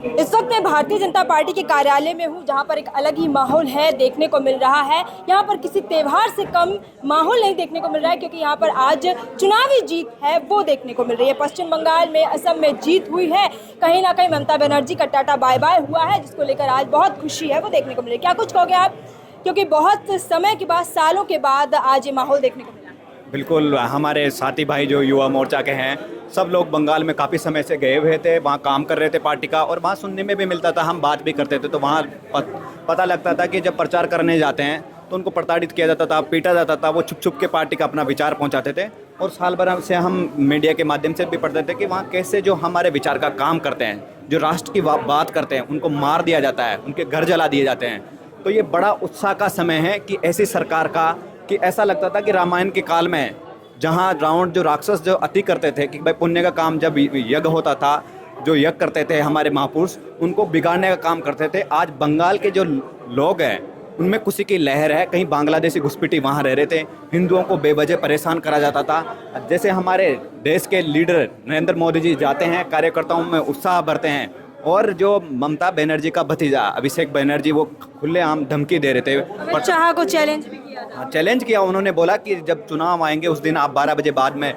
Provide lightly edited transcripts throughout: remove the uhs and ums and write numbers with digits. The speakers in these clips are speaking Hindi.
इस वक्त मैं भारतीय जनता पार्टी के कार्यालय में हूं, जहां पर एक अलग ही माहौल है देखने को मिल रहा है। यहां पर किसी त्योहार से कम माहौल नहीं देखने को मिल रहा है, क्योंकि यहां पर आज चुनावी जीत है वो देखने को मिल रही है। पश्चिम बंगाल में, असम में जीत हुई है। कहीं ना कहीं ममता बनर्जी का टाटा बाय बाय हुआ है, जिसको लेकर आज बहुत खुशी है वो देखने को मिल रही है। क्या कुछ कहोगे आप, क्योंकि बहुत समय के बाद, सालों के बाद आज ये माहौल देखने को मिला? बिल्कुल, हमारे साथी भाई जो युवा मोर्चा के हैं, सब लोग बंगाल में काफ़ी समय से गए हुए थे, वहाँ काम कर रहे थे पार्टी का, और वहाँ सुनने में भी मिलता था, हम बात भी करते थे, तो वहाँ पता लगता था कि जब प्रचार करने जाते हैं तो उनको प्रताड़ित किया जाता था, पीटा जाता था। वो छुप छुप के पार्टी का अपना विचार पहुँचाते थे, और साल भर से हम मीडिया के माध्यम से भी पढ़ते थे कि वहाँ कैसे जो हमारे विचार का काम करते हैं, जो राष्ट्र की बात करते हैं, उनको मार दिया जाता है, उनके घर जला दिए जाते हैं। तो ये बड़ा उत्साह का समय है कि ऐसी सरकार का, कि ऐसा लगता था कि रामायण के काल में जहाँ रावण जो राक्षस जो अति करते थे कि भाई पुण्य का काम, जब यज्ञ होता था, जो यज्ञ करते थे हमारे महापुरुष, उनको बिगाड़ने का काम करते थे। आज बंगाल के जो लोग हैं उनमें खुशी की लहर है। कहीं बांग्लादेशी घुसपैठी वहाँ रह रहे थे, हिंदुओं को बेवजह परेशान करा जाता था। जैसे हमारे देश के लीडर नरेंद्र मोदी जी जाते हैं, कार्यकर्ताओं में उत्साह भरते हैं, और जो ममता बनर्जी का भतीजा अभिषेक बनर्जी, वो खुलेआम धमकी दे रहे थे। अमित शाह को चैलेंज भी किया था। चैलेंज किया, उन्होंने बोला कि जब चुनाव आएंगे उस दिन आप 12 बजे बाद में,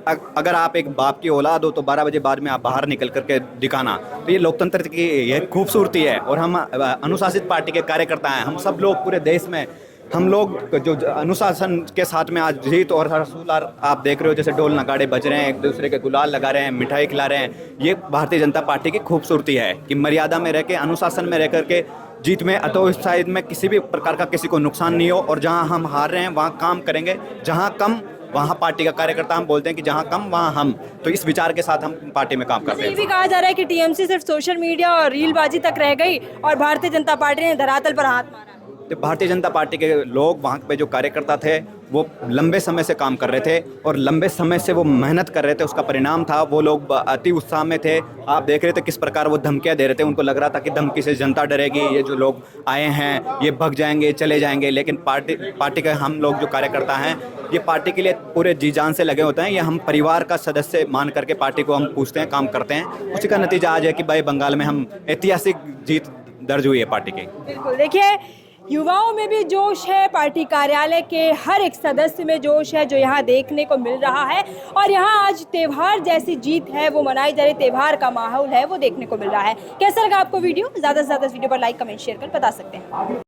अगर आप एक बाप की औलाद हो तो 12 बजे बाद में आप बाहर निकल करके दिखाना। तो ये लोकतंत्र की यह खूबसूरती है, और हम अनुशासित पार्टी के कार्यकर्ता हैं। हम सब लोग पूरे देश में, हम लोग जो अनुशासन के साथ में आज जीत और हर्षोल्लास आप देख रहे हो, जैसे ढोल नगाड़े बज रहे हैं, एक दूसरे के गुलाल लगा रहे हैं, मिठाई खिला रहे हैं। ये भारतीय जनता पार्टी की खूबसूरती है कि मर्यादा में रह के, अनुशासन में रह करके जीत में, अतोत्साहित में किसी भी प्रकार का किसी को नुकसान नहीं हो। और जहां हम हार रहे हैं वहां काम करेंगे, जहां कम वहां पार्टी का कार्यकर्ता, हम बोलते हैं कि जहां कम वहां हम। तो इस विचार के साथ हम पार्टी में काम करते हैं। ये भी कहा जा रहा है कि टीएमसी सिर्फ सोशल मीडिया और रीलबाजी तक रह गई और भारतीय जनता पार्टी ने धरातल पर हाथ मारा। तो भारतीय जनता पार्टी के लोग, वहाँ पे जो कार्यकर्ता थे, वो लंबे समय से काम कर रहे थे और लंबे समय से वो मेहनत कर रहे थे। उसका परिणाम था, वो लोग अति उत्साह में थे। आप देख रहे थे किस प्रकार वो धमकियाँ दे रहे थे। उनको लग रहा था कि धमकी से जनता डरेगी, ये जो लोग आए हैं ये भग जाएंगे, चले जाएंगे। लेकिन पार्टी के हम लोग जो कार्यकर्ता हैं, ये पार्टी के लिए पूरे जी जान से लगे होते हैं। ये हम परिवार का सदस्य मान करके पार्टी को हम पूछते हैं, काम करते हैं। उसी का नतीजा आज है कि भाई बंगाल में हम ऐतिहासिक जीत दर्ज हुई है पार्टी की। बिल्कुल, देखिए युवाओं में भी जोश है, पार्टी कार्यालय के हर एक सदस्य में जोश है, जो यहाँ देखने को मिल रहा है। और यहाँ आज त्योहार जैसी जीत है वो मनाई जा रही, त्योहार का माहौल है वो देखने को मिल रहा है। कैसा लगा आपको वीडियो? ज़्यादा से ज़्यादा इस वीडियो पर लाइक, कमेंट, शेयर कर बता सकते हैं।